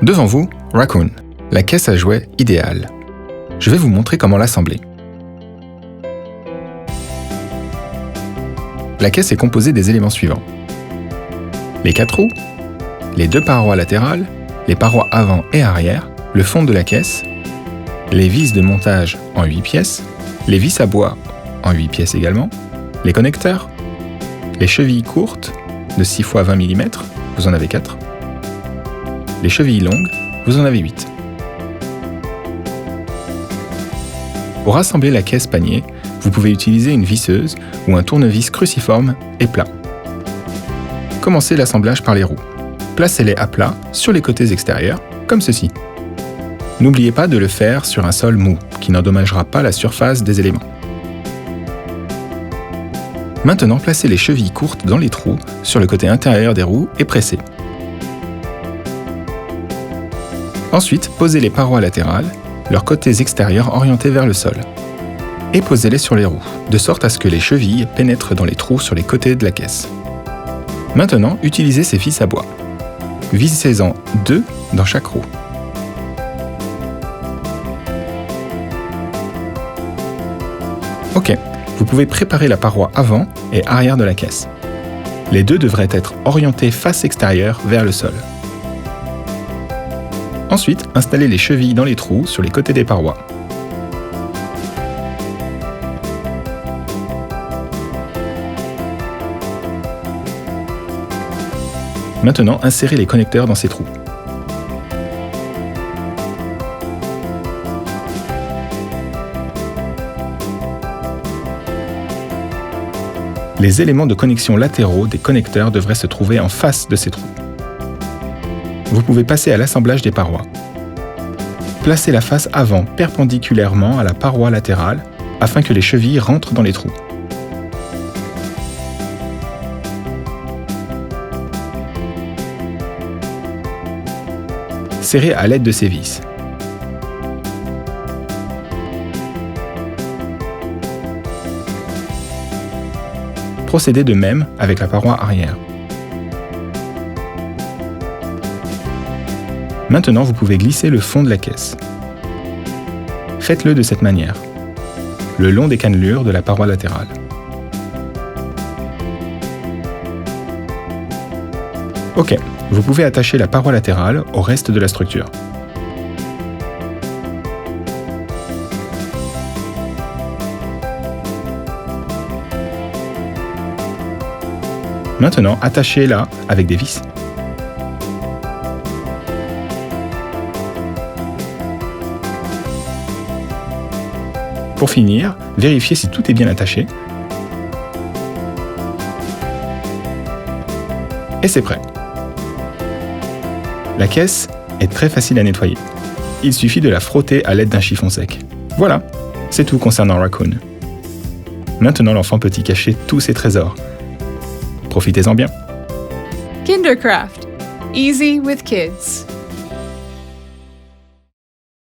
Devant vous, Raccoon, la caisse à jouets idéale. Je vais vous montrer comment l'assembler. La caisse est composée des éléments suivants. Les 4 roues, les 2 parois latérales, les parois avant et arrière, le fond de la caisse, les vis de montage en 8 pièces, les vis à bois en 8 pièces également, les connecteurs, les chevilles courtes de 6 x 20 mm, vous en avez 4, les chevilles longues, vous en avez 8. Pour assembler la caisse panier, vous pouvez utiliser une visseuse ou un tournevis cruciforme et plat. Commencez l'assemblage par les roues. Placez-les à plat sur les côtés extérieurs, comme ceci. N'oubliez pas de le faire sur un sol mou, qui n'endommagera pas la surface des éléments. Maintenant, placez les chevilles courtes dans les trous sur le côté intérieur des roues et pressez. Ensuite, posez les parois latérales, leurs côtés extérieurs orientés vers le sol. Et posez-les sur les roues, de sorte à ce que les chevilles pénètrent dans les trous sur les côtés de la caisse. Maintenant, utilisez ces vis à bois. Vissez-en 2 dans chaque roue. Ok, vous pouvez préparer la paroi avant et arrière de la caisse. Les deux devraient être orientés face extérieure vers le sol. Ensuite, installez les chevilles dans les trous sur les côtés des parois. Maintenant, insérez les connecteurs dans ces trous. Les éléments de connexion latéraux des connecteurs devraient se trouver en face de ces trous. Vous pouvez passer à l'assemblage des parois. Placez la face avant perpendiculairement à la paroi latérale afin que les chevilles rentrent dans les trous. Serrez à l'aide de ces vis. Procédez de même avec la paroi arrière. Maintenant, vous pouvez glisser le fond de la caisse. Faites-le de cette manière, le long des cannelures de la paroi latérale. Ok, vous pouvez attacher la paroi latérale au reste de la structure. Maintenant, attachez-la avec des vis. Pour finir, vérifiez si tout est bien attaché. Et c'est prêt. La caisse est très facile à nettoyer. Il suffit de la frotter à l'aide d'un chiffon sec. Voilà, c'est tout concernant Raccoon. Maintenant, l'enfant peut y cacher tous ses trésors. Profitez-en bien. Kindercraft. Easy with kids.